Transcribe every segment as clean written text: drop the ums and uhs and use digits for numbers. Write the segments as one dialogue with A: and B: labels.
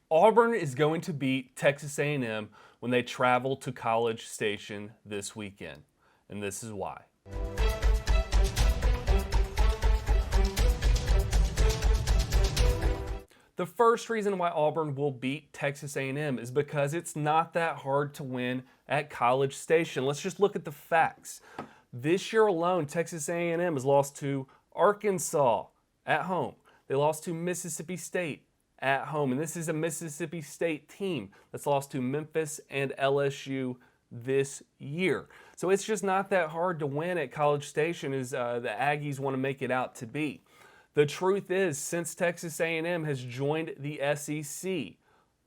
A: Auburn is going to beat Texas A&M when they travel to College Station this weekend, and this is why. The first reason why Auburn will beat Texas A&M is because it's not that hard to win at College Station. Let's just look at the facts. This year alone, Texas A&M has lost to Arkansas at home. They lost to Mississippi State at home, and this is a Mississippi State team that's lost to Memphis and LSU this year. So it's just not that hard to win at College Station as the Aggies want to make it out to be. The truth is, since Texas A&M has joined the SEC,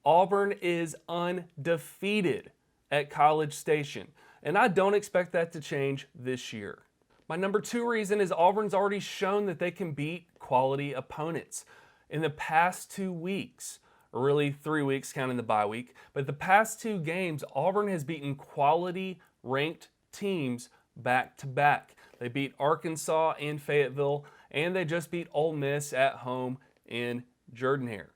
A: Auburn is undefeated at College Station, and I don't expect that to change this year. My number two reason is Auburn's already shown that they can beat quality opponents. In the past 2 weeks, or really 3 weeks counting the bye week, but the past two games, Auburn has beaten quality ranked teams back to back. They beat Arkansas in Fayetteville, and they just beat Ole Miss at home in Jordan-Hare.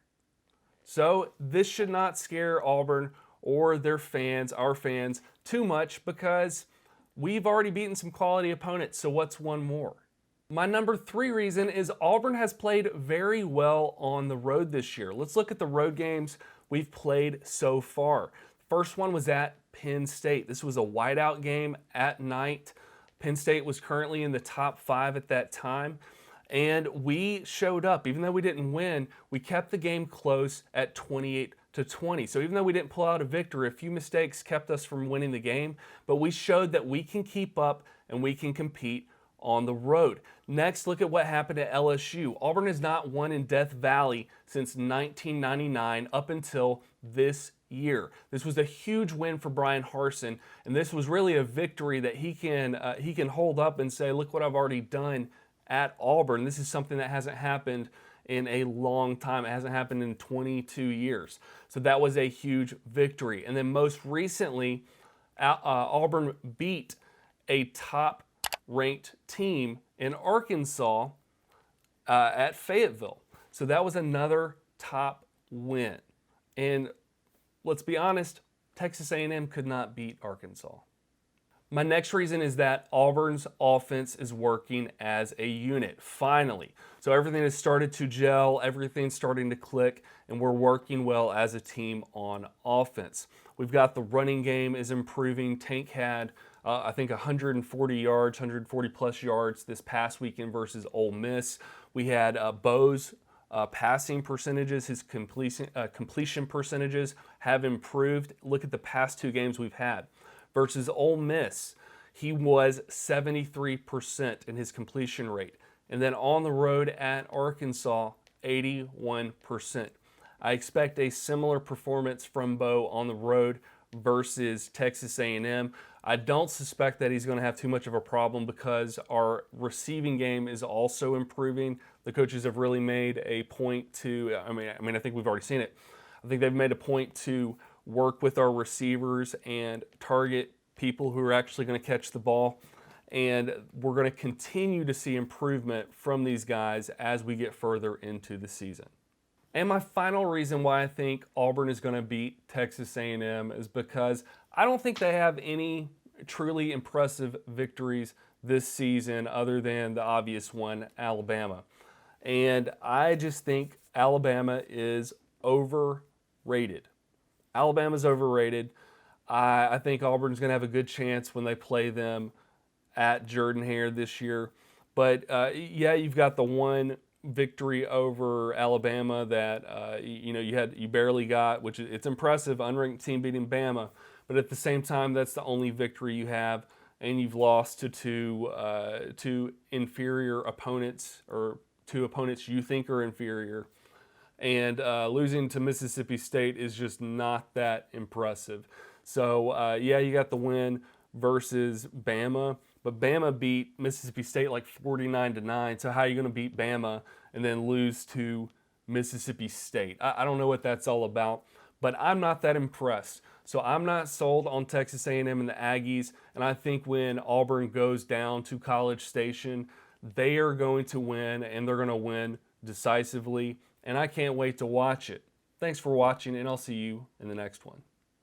A: So this should not scare Auburn or their fans, our fans, too much because we've already beaten some quality opponents, so what's one more? My number three reason is Auburn has played very well on the road this year. Let's look at the road games we've played so far. First one was at Penn State. This was a whiteout game at night. Penn State was currently in the top 5 at that time. And we showed up. Even though we didn't win, we kept the game close at 28-20. So even though we didn't pull out a victory, a few mistakes kept us from winning the game, but we showed that we can keep up and we can compete on the road. Next, look at what happened at LSU. Auburn has not won in Death Valley since 1999 up until this year. This was a huge win for Brian Harsin, and this was really a victory that he can hold up and say, look what I've already done at Auburn. This is something that hasn't happened in a long time. It hasn't happened in 22 years. So that was a huge victory. And then most recently, Auburn beat a top-ranked team in Arkansas at Fayetteville. So that was another top win. And let's be honest, Texas A&M could not beat Arkansas. My next reason is that Auburn's offense is working as a unit, finally. So everything has started to gel, everything's starting to click, and we're working well as a team on offense. We've got the running game is improving. Tank had, I think, 140 yards, 140 plus yards this past weekend versus Ole Miss. We had Bo's passing percentages, his completion percentages have improved. Look at the past two games we've had. Versus Ole Miss, he was 73% in his completion rate. And then on the road at Arkansas, 81%. I expect a similar performance from Bo on the road versus Texas A&M. I don't suspect that he's going to have too much of a problem because our receiving game is also improving. The coaches have really made a point to, I think we've already seen it. I think they've made a point to work with our receivers and target people who are actually going to catch the ball. And we're going to continue to see improvement from these guys as we get further into the season. And my final reason why I think Auburn is going to beat Texas A&M is because I don't think they have any truly impressive victories this season other than the obvious one, Alabama. And I just think Alabama is overrated. Alabama's overrated. I think Auburn's going to have a good chance when they play them at Jordan-Hare this year. But you've got the one victory over Alabama that you barely got, which it's impressive, unranked team beating Bama. But at the same time, that's the only victory you have, and you've lost to two inferior opponents, or two opponents you think are inferior. And losing to Mississippi State is just not that impressive. So, you got the win versus Bama, but Bama beat Mississippi State like 49-9. So how are you going to beat Bama and then lose to Mississippi State? I don't know what that's all about, but I'm not that impressed. So I'm not sold on Texas A&M and the Aggies, and I think when Auburn goes down to College Station, they are going to win, and they're going to win decisively, and I can't wait to watch it. Thanks for watching, and I'll see you in the next one.